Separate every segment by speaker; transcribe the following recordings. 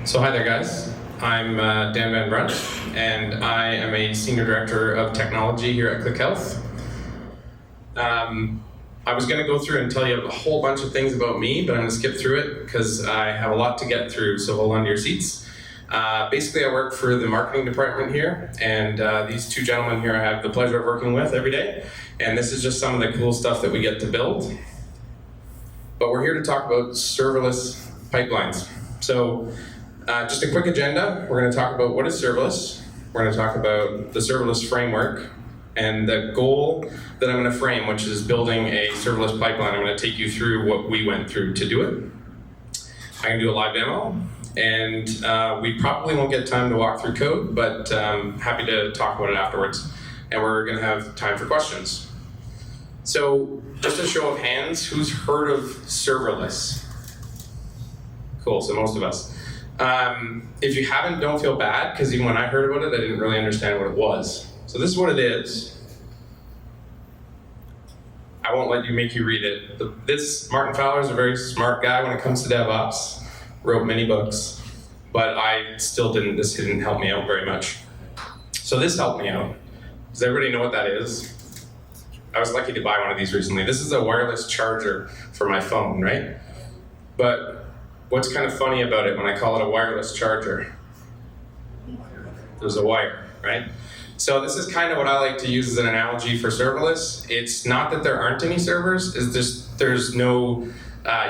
Speaker 1: So hi there, guys. I'm Dan Van Brunt, and I am a Senior Director of Technology here at Klick Health. I was going to go through and tell you a whole bunch of things about me, but I'm going to skip through it because I have a lot to get through, so hold on to your seats. Basically, I work for the marketing department here, and these two gentlemen here I have the pleasure of working with every day, and this is just some of the cool stuff that we get to build. But we're here to talk about serverless pipelines. So just a quick agenda. We're going to talk about what is serverless. We're going to talk about the serverless framework and the goal that I'm going to frame, which is building a serverless pipeline. I'm going to take you through what we went through to do it. I'm going to do a live demo, and we probably won't get time to walk through code, but happy to talk about it afterwards. And we're going to have time for questions. So just a show of hands, who's heard of serverless? Cool, so most of us. If you haven't, don't feel bad, because even when I heard about it, I didn't really understand what it was. So this is what it is. I won't let you make you read it. Martin Fowler is a very smart guy when it comes to DevOps, wrote many books, but this didn't help me out very much. So this helped me out. Does everybody know what that is? I was lucky to buy one of these recently. This is a wireless charger for my phone, right? But what's kind of funny about it when I call it a wireless charger? There's a wire, right? So this is kind of what I like to use as an analogy for serverless. It's not that there aren't any servers, it's just there's no,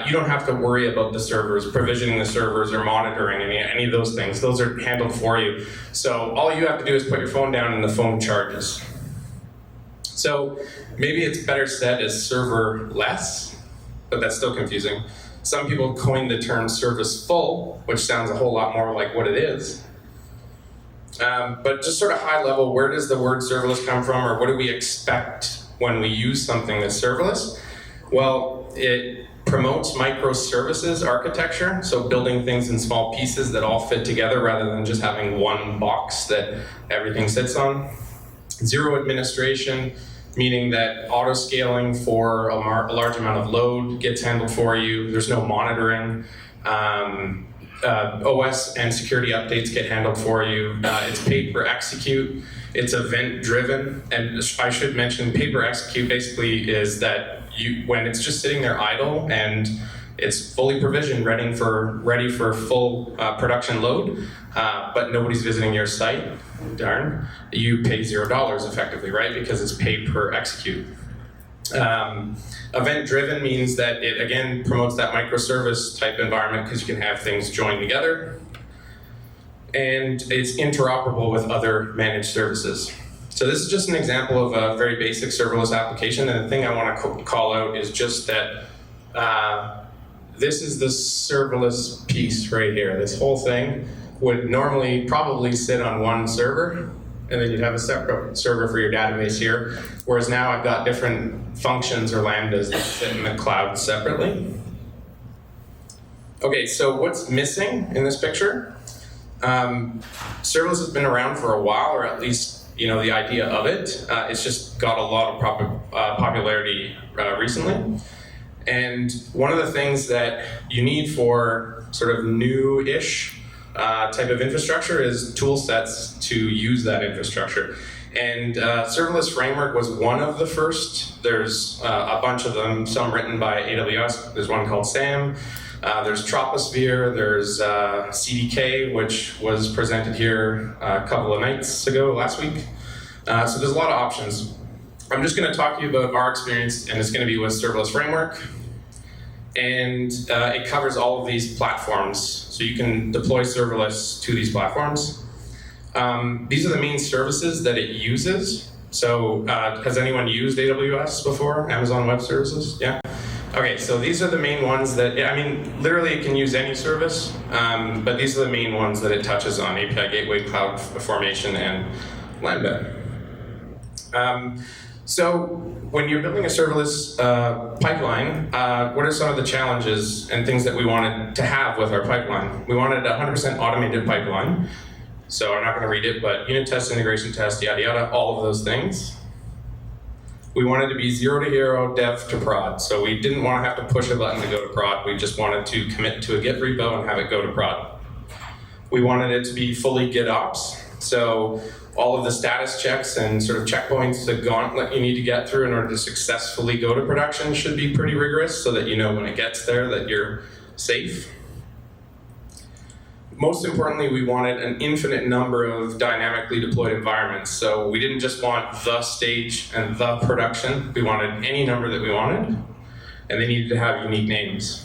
Speaker 1: you don't have to worry about the servers, provisioning the servers or monitoring any of those things. Those are handled for you. So all you have to do is put your phone down and the phone charges. So maybe it's better said as serverless, but that's still confusing. Some people coined the term serviceful, which sounds a whole lot more like what it is. But just sort of high level, where does the word serverless come from, or what do we expect when we use something that's serverless? Well, it promotes microservices architecture, so building things in small pieces that all fit together rather than just having one box that everything sits on. Zero administration, meaning that auto-scaling for a large amount of load gets handled for you. There's no monitoring. OS and security updates get handled for you. It's pay per execute. It's event-driven. And I should mention, pay per execute basically is that when it's just sitting there idle and it's fully provisioned, ready for full production load, but nobody's visiting your site, darn, you pay $0 effectively, right? Because it's pay per execute. Event-driven means that it, again, promotes that microservice type environment because you can have things joined together. And it's interoperable with other managed services. So this is just an example of a very basic serverless application. And the thing I want to call out is just that this is the serverless piece right here. This whole thing would normally probably sit on one server, and then you'd have a separate server for your database here. Whereas now I've got different functions or lambdas that sit in the cloud separately. Okay, so what's missing in this picture? Serverless has been around for a while, or at least the idea of it. It's just got a lot of popularity recently. And one of the things that you need for sort of new-ish type of infrastructure is tool sets to use that infrastructure. And serverless framework was one of the first. There's a bunch of them, some written by AWS. There's one called SAM. There's Troposphere. There's CDK, which was presented here a couple of nights ago, last week. So there's a lot of options. I'm just going to talk to you about our experience, and it's going to be with serverless framework. And it covers all of these platforms, so you can deploy serverless to these platforms. These are the main services that it uses. So has anyone used AWS before? Amazon Web Services? Yeah? Okay, so these are the main ones that, literally it can use any service, but these are the main ones that it touches on: API Gateway, Cloud Formation, and Lambda. So when you're building a serverless pipeline, what are some of the challenges and things that we wanted to have with our pipeline? We wanted a 100% automated pipeline. So I'm not going to read it, but unit test, integration test, yada, yada, all of those things. We wanted to be 0 to hero, dev to prod. So we didn't want to have to push a button to go to prod. We just wanted to commit to a Git repo and have it go to prod. We wanted it to be fully GitOps. So all of the status checks and sort of checkpoints, the gauntlet you need to get through in order to successfully go to production should be pretty rigorous so that you know when it gets there that you're safe. Most importantly, we wanted an infinite number of dynamically deployed environments. So we didn't just want the stage and the production. We wanted any number that we wanted, and they needed to have unique names.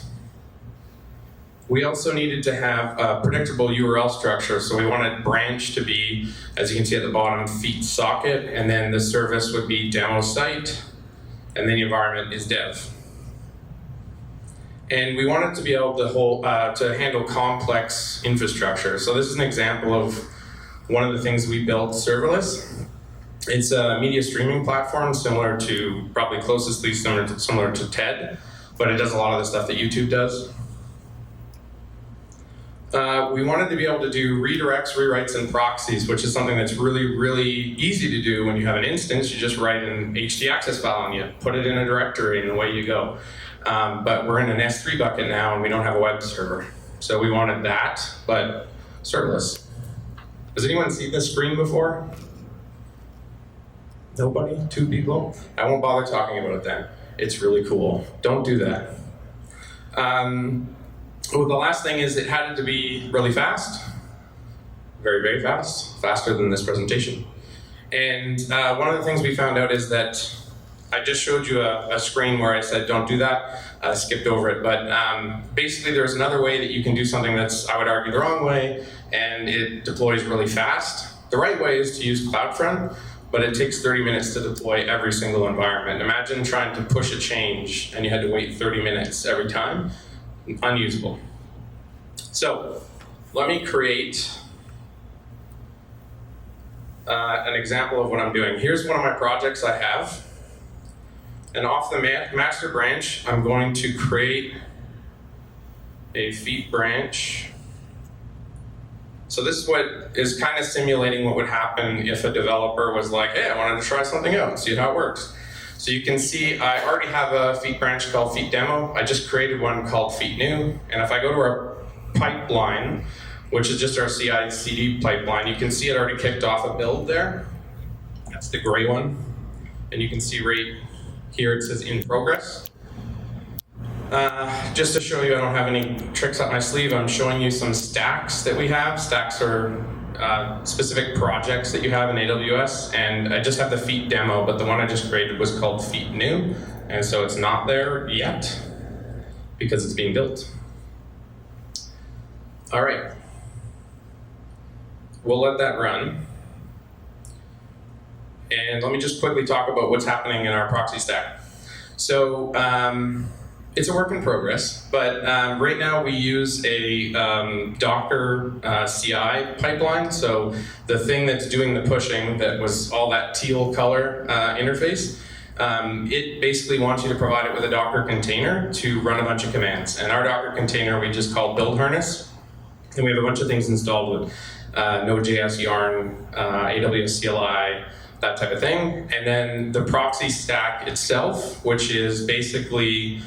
Speaker 1: We also needed to have a predictable URL structure. So we wanted branch to be, as you can see at the bottom, feet socket, and then the service would be demo site, and then the environment is dev. And we wanted to be able to handle complex infrastructure. So this is an example of one of the things we built, Serverless. It's a media streaming platform similar to, probably closely similar to TED, but it does a lot of the stuff that YouTube does. We wanted to be able to do redirects, rewrites, and proxies, which is something that's really, really easy to do when you have an instance. You just write an htaccess file and you put it in a directory and away you go. But we're in an S3 bucket now and we don't have a web server. So we wanted that, but serverless. Has anyone seen this screen before? Nobody? 2 people? I won't bother talking about it then. It's really cool. Don't do that. Well, the last thing is it had to be really fast. Very, very fast. Faster than this presentation. And one of the things we found out is that I just showed you a screen where I said don't do that. I skipped over it, but basically there's another way that you can do something that's, I would argue, the wrong way, and it deploys really fast. The right way is to use CloudFront, but it takes 30 minutes to deploy every single environment. Imagine trying to push a change and you had to wait 30 minutes every time. Unusable. So let me create an example of what I'm doing. Here's one of my projects I have. And off the master branch, I'm going to create a feet branch. So this is what is kind of simulating what would happen if a developer was like, hey, I wanted to try something out and see how it works. So you can see I already have a feet branch called feet demo. I just created one called feet new. And if I go to our pipeline, which is just our CI/CD pipeline, you can see it already kicked off a build there. That's the gray one. And you can see right here it says in progress. Just to show you I don't have any tricks up my sleeve, I'm showing you some stacks that we have. Stacks are specific projects that you have in AWS, and I just have the feet demo, but the one I just created was called feet new, and so it's not there yet because it's being built. All right, we'll let that run. And let me just quickly talk about what's happening in our proxy stack. So it's a work in progress, but right now we use a Docker CI pipeline. So the thing that's doing the pushing, that was all that teal color interface, it basically wants you to provide it with a Docker container to run a bunch of commands. And our Docker container we just call build harness. And we have a bunch of things installed with Node.js, Yarn, AWS CLI, that type of thing. And then the proxy stack itself, which is basically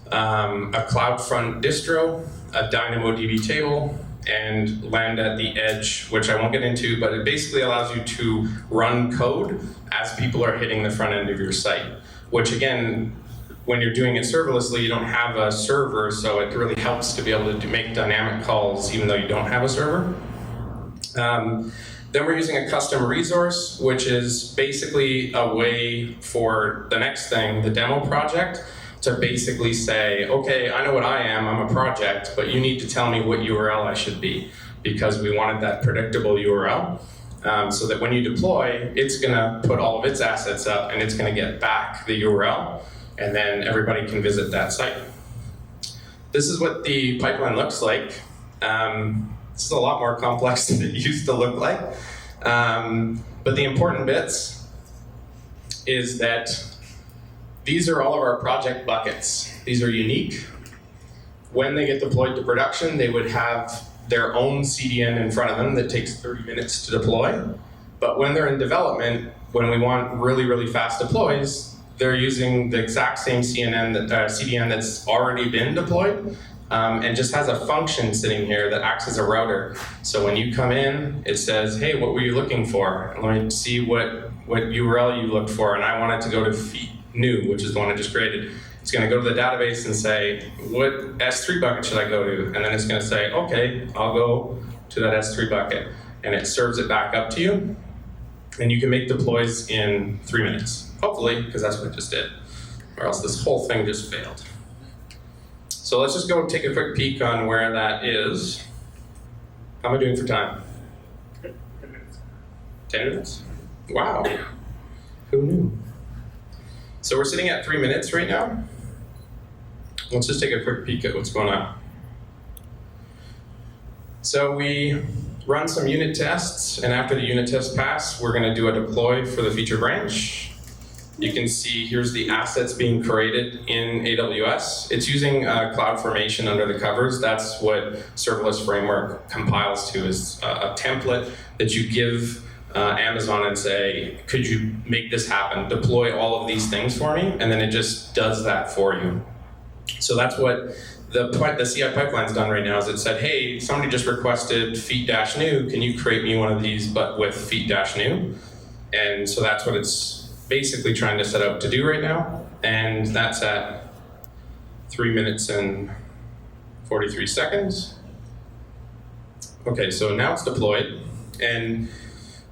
Speaker 1: a CloudFront distro, a DynamoDB table, and land at the edge, which I won't get into, but it basically allows you to run code as people are hitting the front end of your site, which again, when you're doing it serverlessly, you don't have a server, so it really helps to be able to make dynamic calls even though you don't have a server. Then we're using a custom resource, which is basically a way for the next thing, the demo project, to basically say, okay, I know what I am, I'm a project, but you need to tell me what URL I should be, because we wanted that predictable URL, so that when you deploy, it's gonna put all of its assets up and it's gonna get back the URL, and then everybody can visit that site. This is what the pipeline looks like. This is a lot more complex than it used to look like. But the important bits is that these are all of our project buckets. These are unique. When they get deployed to production, they would have their own CDN in front of them that takes 30 minutes to deploy. But when they're in development, when we want really, really fast deploys, they're using the exact same CDN that's already been deployed, and just has a function sitting here that acts as a router. So when you come in, it says, hey, what were you looking for? Let me see what URL you looked for, and I want it to go to feet new, which is the one I just created. It's going to go to the database and say, what S3 bucket should I go to? And then it's going to say, okay, I'll go to that S3 bucket. And it serves it back up to you. And you can make deploys in 3 minutes. Hopefully, because that's what it just did. Or else this whole thing just failed. So let's just go take a quick peek on where that is. How am I doing for time? 10 minutes. 10 minutes? Wow. Who knew? So we're sitting at 3 minutes right now. Let's just take a quick peek at what's going on. So we run some unit tests, and after the unit tests pass, we're going to do a deploy for the feature branch. You can see here's the assets being created in AWS. It's using CloudFormation under the covers. That's what Serverless Framework compiles to, is a template that you give Amazon and say, could you make this happen? Deploy all of these things for me, and then it just does that for you. So that's what the CI pipeline's done right now, is it said, hey, somebody just requested feet-new, can you create me one of these but with feet-new? And so that's what it's basically trying to set up to do right now, and that's at 3 minutes and 43 seconds. Okay, so now it's deployed, and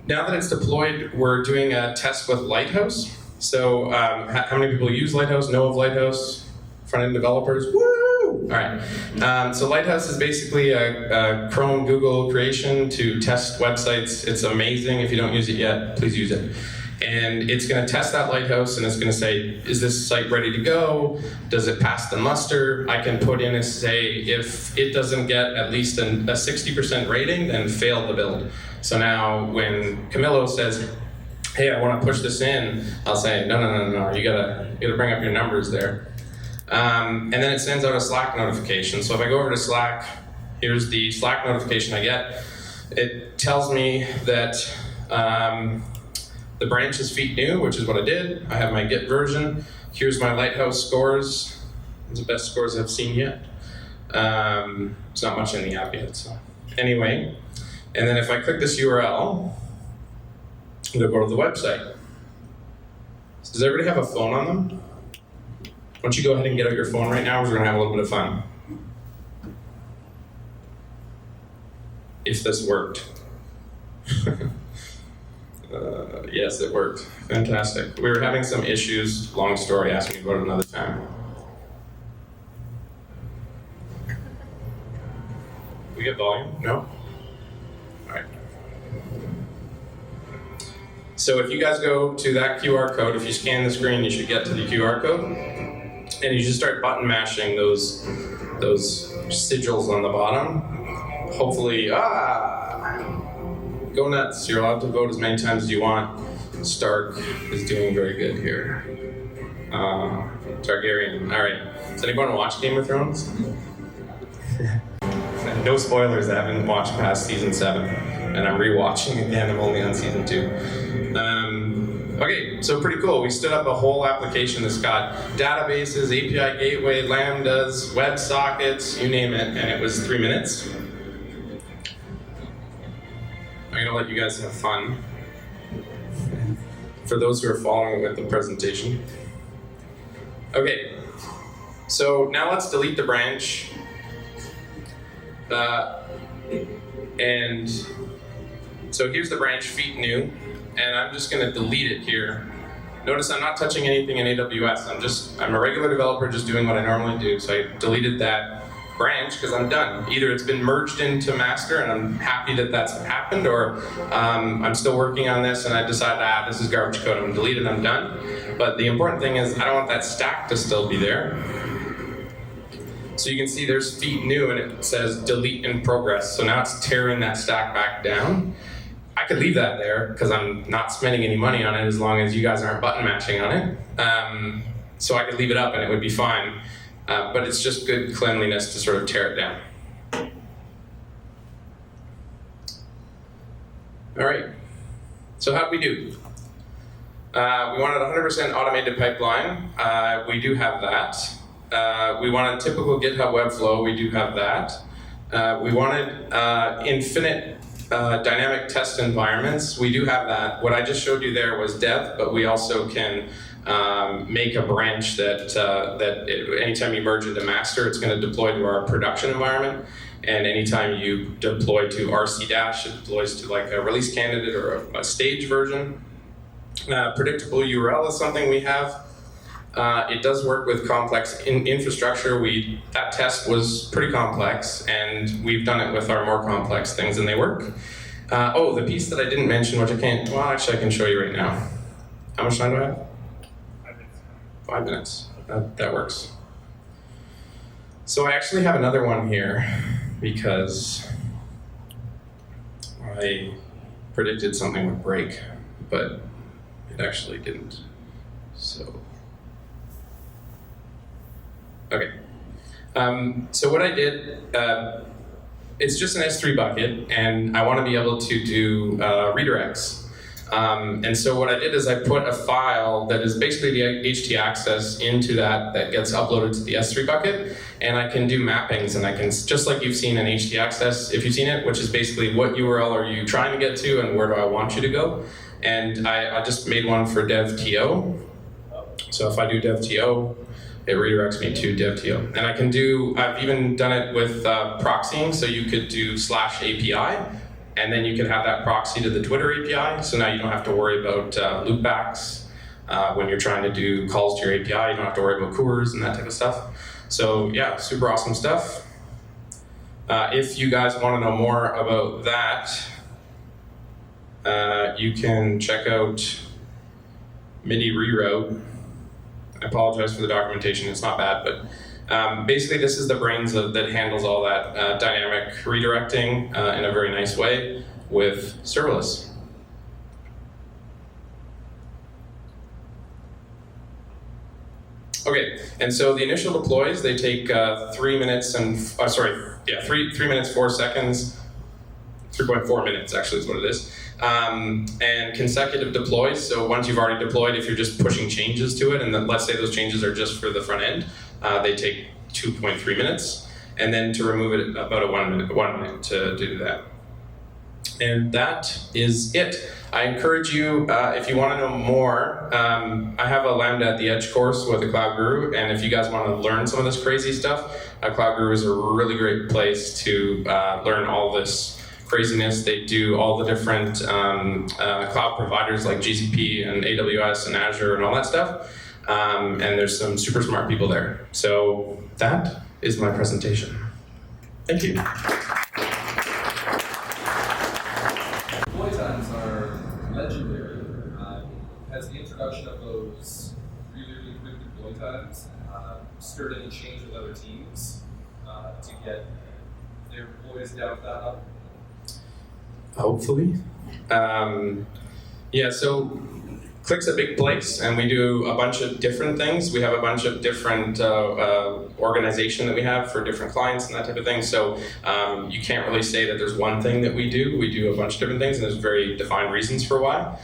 Speaker 1: now that it's deployed, we're doing a test with Lighthouse. So how many people use Lighthouse, know of Lighthouse? Front-end developers, woo! All right, so Lighthouse is basically a Chrome, Google creation to test websites. It's amazing. If you don't use it yet, please use it. And it's going to test that Lighthouse, and it's going to say, is this site ready to go? Does it pass the muster? I can put in and say, if it doesn't get at least a 60% rating, then fail the build. So now when Camilo says, hey, I want to push this in, I'll say, no, you gotta bring up your numbers there. And then it sends out a Slack notification. So if I go over to Slack, here's the Slack notification I get. It tells me that the branch is feet-new, which is what I did. I have my Git version. Here's my Lighthouse scores. These are the best scores I've seen yet. There's not much in the app yet, so. Anyway, and then if I click this URL, it'll go to the website. So does everybody have a phone on them? Why don't you go ahead and get out your phone right now, we're gonna have a little bit of fun. If this worked. Yes, it worked. Fantastic. We were having some issues. Long story. Ask me about it another time. We get volume? No? All right. So if you guys go to that QR code, if you scan the screen, you should get to the QR code, and you should start button mashing those sigils on the bottom. Hopefully, go nuts. You're allowed to vote as many times as you want. Stark is doing very good here. Targaryen. All right. Does anyone watch Game of Thrones? No spoilers. I haven't watched past season 7, and I'm rewatching again. I'm only on season 2. Okay, so pretty cool. We stood up a whole application that's got databases, API gateway, lambdas, web sockets, you name it, and it was 3 minutes. I'm gonna let you guys have fun. For those who are following with the presentation. Okay, so now let's delete the branch. And so here's the branch feet-new, and I'm just gonna delete it here. Notice I'm not touching anything in AWS. I'm a regular developer just doing what I normally do. So I deleted that branch because I'm done. Either it's been merged into master and I'm happy that that's happened, or I'm still working on this and I decided, this is garbage code, I'm gonna delete it, I'm done. But the important thing is I don't want that stack to still be there. So you can see there's feet-new and it says delete in progress. So now it's tearing that stack back down. I could leave that there because I'm not spending any money on it as long as you guys aren't button matching on it. So I could leave it up and it would be fine. But it's just good cleanliness to sort of tear it down. All right, so how'd we do? We wanted 100% automated pipeline. We do have that. We wanted typical GitHub Webflow. We do have that. We wanted infinite dynamic test environments. We do have that. What I just showed you there was dev, but we also can make a branch that anytime you merge into master, it's going to deploy to our production environment. And anytime you deploy to RC dash, it deploys to like a release candidate or a stage version. Predictable URL is something we have. It does work with complex infrastructure. That test was pretty complex, and we've done it with our more complex things, and they work. The piece that I didn't mention, which I can't, well, actually I can show you right now. How much time do I have?
Speaker 2: 5 minutes.
Speaker 1: 5 minutes. That works. So I actually have another one here because I predicted something would break, but it actually didn't. So. Okay. So what I did, it's just an S3 bucket, and I want to be able to do redirects. And so what I did is I put a file that is basically the HT access into that gets uploaded to the S3 bucket, and I can do mappings, and I can, just like you've seen in HT access, if you've seen it, which is basically what URL are you trying to get to and where do I want you to go. And I just made one for DevTO. So if I do DevTO, it redirects me to DevTO. And I've even done it with proxying, so you could do /API, and then you could have that proxy to the Twitter API, so now you don't have to worry about loopbacks. When you're trying to do calls to your API, you don't have to worry about coors and that type of stuff. So yeah, super awesome stuff. If you guys want to know more about that, you can check out MIDI reroute. I apologize for the documentation, it's not bad, but basically this is the brains that handles all that dynamic redirecting in a very nice way with serverless. Okay, and so the initial deploys, they take 3 minutes and, 3 minutes, 4 seconds, 3.4 minutes actually is what it is. And consecutive deploys, so once you've already deployed, if you're just pushing changes to it, and then let's say those changes are just for the front end, they take 2.3 minutes, and then to remove it, about 1 minute to do that. And that is it. I encourage you, if you want to know more, I have a Lambda at the Edge course with a Cloud Guru, and if you guys want to learn some of this crazy stuff, Cloud Guru is a really great place to learn all this craziness. They do all the different cloud providers like GCP and AWS and Azure and all that stuff. And there's some super smart people there. So that is my presentation. Thank you.
Speaker 3: Deploy times are legendary. Has the introduction of those really quick deploy times stirred any change with other teams to get their deploys down to that level?
Speaker 1: Hopefully. Yeah, so Klick's a big place, and we do a bunch of different things. We have a bunch of different organization that we have for different clients and that type of thing. So you can't really say that there's one thing that we do. We do a bunch of different things, and there's very defined reasons for why.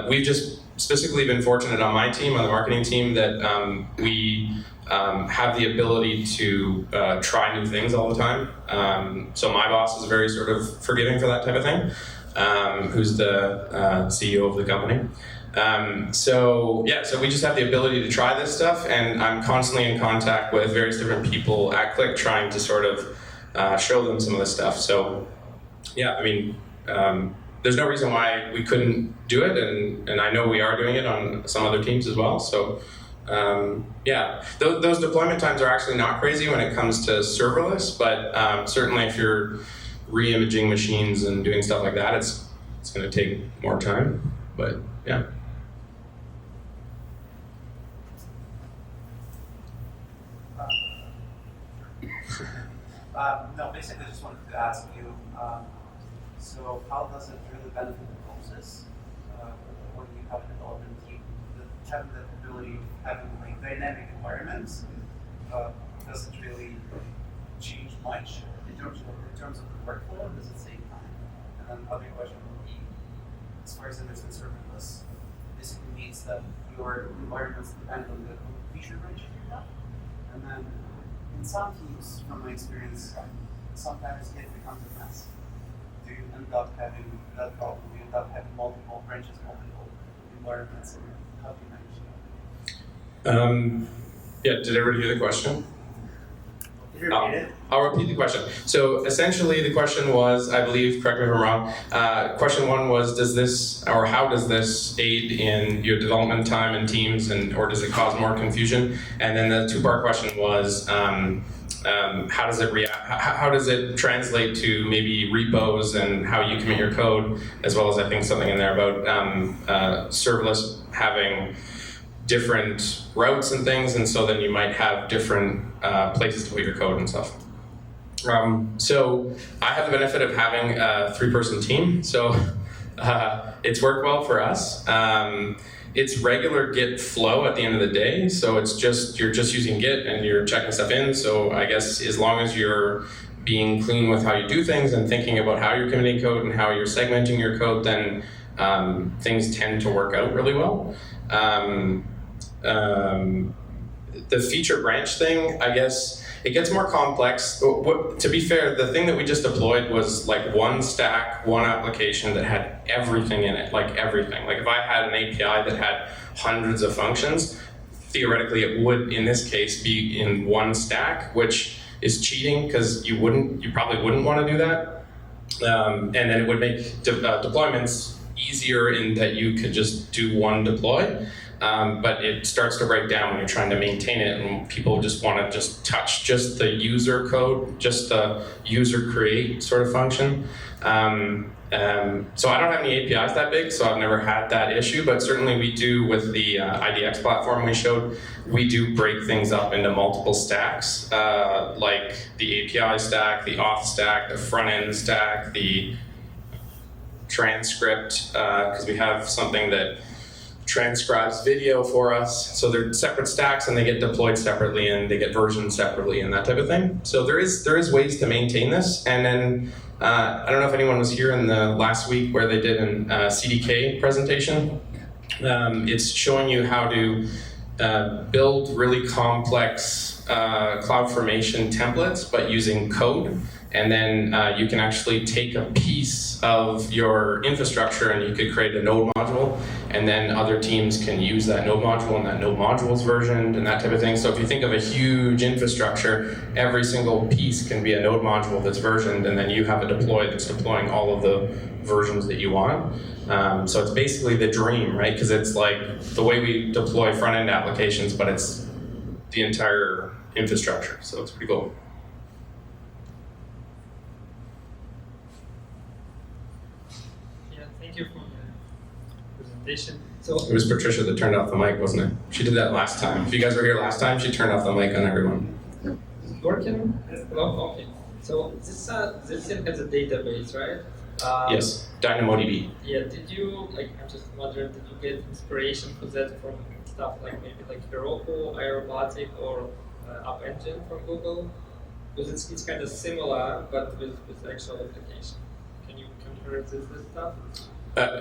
Speaker 1: We've just specifically been fortunate on my team, on the marketing team, that we have the ability to try new things all the time. So my boss is very sort of forgiving for that type of thing, who's the CEO of the company. So we just have the ability to try this stuff, and I'm constantly in contact with various different people at Klick trying to sort of show them some of this stuff. So yeah, I mean, there's no reason why we couldn't do it, and I know we are doing it on some other teams as well. So those deployment times are actually not crazy when it comes to serverless, but certainly if you're re-imaging machines and doing stuff like that, it's going to take more time. But yeah.
Speaker 4: No, basically, I just wanted to ask you. So, how does it really benefit the process when you have a development team? Having the ability of having like dynamic environments, does it really change much in terms of the workflow? Does it save time? And then other question would be, as far as understand serverless, basically means that your environments depend on the feature range you have. in some teams, from my experience, sometimes it becomes a mess. You end up having that problem. You end up having multiple branches, multiple environments, and how do you manage that?
Speaker 1: Yeah, did everybody hear the question?
Speaker 4: Did you repeat it?
Speaker 1: I'll repeat the question. So essentially the question was, I believe, correct me if I'm wrong, question one was, does this, or how does this aid in your development time in teams, and or does it cause more confusion? And then the two-part question was, how does it react? How does it translate to maybe repos and how you commit your code, as well as I think something in there about serverless having different routes and things, and so then you might have different places to put your code and stuff. So I have the benefit of having a 3-person team, so it's worked well for us. It's regular Git flow at the end of the day, so it's just, you're just using Git and you're checking stuff in, so I guess as long as you're being clean with how you do things and thinking about how you're committing code and how you're segmenting your code, then things tend to work out really well. The feature branch thing, I guess, it gets more complex. To be fair, the thing that we just deployed was like one stack, one application that had everything in it, like everything. Like if I had an API that had hundreds of functions, theoretically it would, in this case, be in one stack, which is cheating because you probably wouldn't want to do that. And then it would make deployments easier in that you could just do one deploy. But it starts to break down when you're trying to maintain it, and people just want to just touch just the user code, just the user create sort of function. So I don't have any APIs that big, so I've never had that issue, but certainly we do with the IDX platform we showed, we do break things up into multiple stacks, like the API stack, the auth stack, the front end stack, the transcript, because we have something that transcribes video for us. So they're separate stacks and they get deployed separately and they get versioned separately and that type of thing. So there is ways to maintain this. And then I don't know if anyone was here in the last week where they did an CDK presentation. It's showing you how to build really complex CloudFormation templates, but using code. And then you can actually take a piece of your infrastructure and you could create a node module, and then other teams can use that node module, and that node module is versioned and that type of thing. So if you think of a huge infrastructure, every single piece can be a node module that's versioned, and then you have a deploy that's deploying all of the versions that you want. So it's basically the dream, right? Because it's like the way we deploy front-end applications, but it's the entire infrastructure. So it's pretty cool.
Speaker 2: Thank you for the presentation. So
Speaker 1: It was Patricia that turned off the mic, wasn't it? She did that last time. If you guys were here last time, she turned off the mic on everyone.
Speaker 2: is it working? Hello? Okay. So this thing has a database, right?
Speaker 1: Yes, DynamoDB.
Speaker 2: Yeah. Did you I'm just wondering, did you get inspiration for that from stuff like maybe like Heroku, iRobotic, or App Engine from Google? Because it's kind of similar, but with actual application. Can you compare this stuff?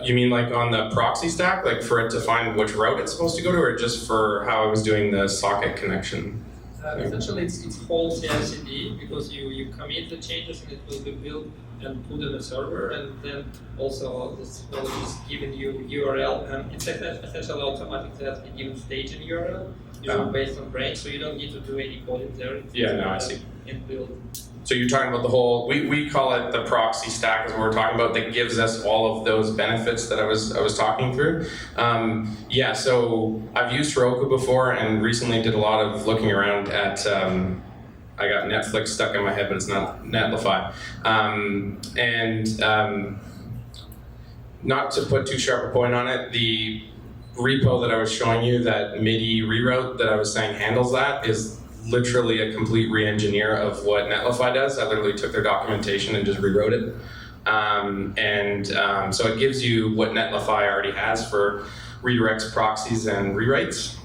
Speaker 1: You mean like on the proxy stack, like for it to find which route it's supposed to go to, or just for how I was doing the socket connection?
Speaker 2: Essentially, it's whole CI/CD, because you commit the changes and it will be built and put in a server, and then also this will just giving you URL, and it's essentially automatically at a given stage in URL, based on branch, so you don't need to do any coding there.
Speaker 1: Yeah, no, I see.
Speaker 2: And build.
Speaker 1: So you're talking about the whole, we call it the proxy stack is what we're talking about, that gives us all of those benefits that I was talking through. Yeah, so I've used Heroku before and recently did a lot of looking around at, I got Netflix stuck in my head, but it's not Netlify. Not to put too sharp a point on it, the repo that I was showing you, that MIDI reroute that I was saying handles that, is literally a complete re-engineer of what Netlify does. I literally took their documentation and just rewrote it. So it gives you what Netlify already has for redirects, proxies, and rewrites.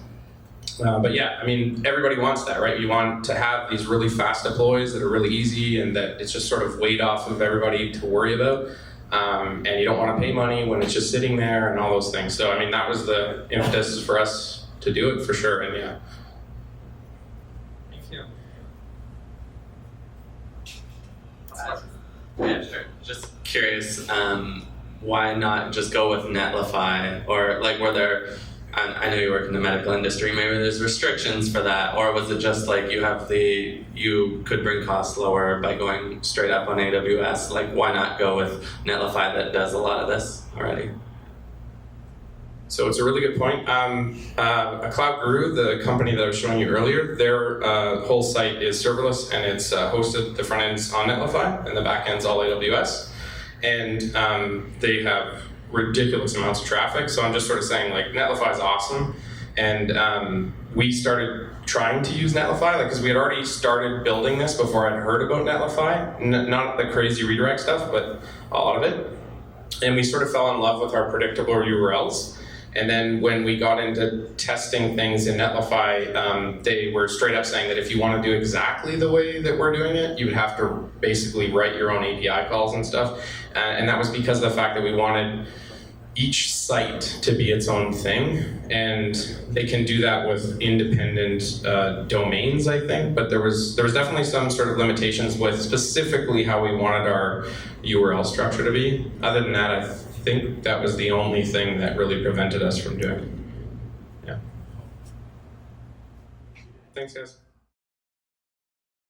Speaker 1: But yeah, I mean, everybody wants that, right? You want to have these really fast deploys that are really easy and that it's just sort of weight off of everybody to worry about. And you don't want to pay money when it's just sitting there and all those things. So, I mean, that was the impetus for us to do it for sure, and yeah.
Speaker 5: Yeah, sure. Just curious, why not just go with Netlify? Or like, were there, I know you work in the medical industry, maybe there's restrictions for that, or was it just like you could bring costs lower by going straight up on AWS? Like, why not go with Netlify that does a lot of this already?
Speaker 1: So it's a really good point. Cloud Guru, the company that I was showing you earlier, their whole site is serverless, and it's hosted, the front end's on Netlify, and the back end's all AWS. And they have ridiculous amounts of traffic. So I'm just sort of saying, like, Netlify is awesome. And we started trying to use Netlify, because we had already started building this before I'd heard about Netlify. Not the crazy redirect stuff, but a lot of it. And we sort of fell in love with our predictable URLs. And then when we got into testing things in Netlify, they were straight up saying that if you want to do exactly the way that we're doing it, you would have to basically write your own API calls and stuff. And that was because of the fact that we wanted each site to be its own thing. And they can do that with independent domains, I think. But there was definitely some sort of limitations with specifically how we wanted our URL structure to be. Other than that, I think that was the only thing that really prevented us from doing it. Yeah. Thanks, guys.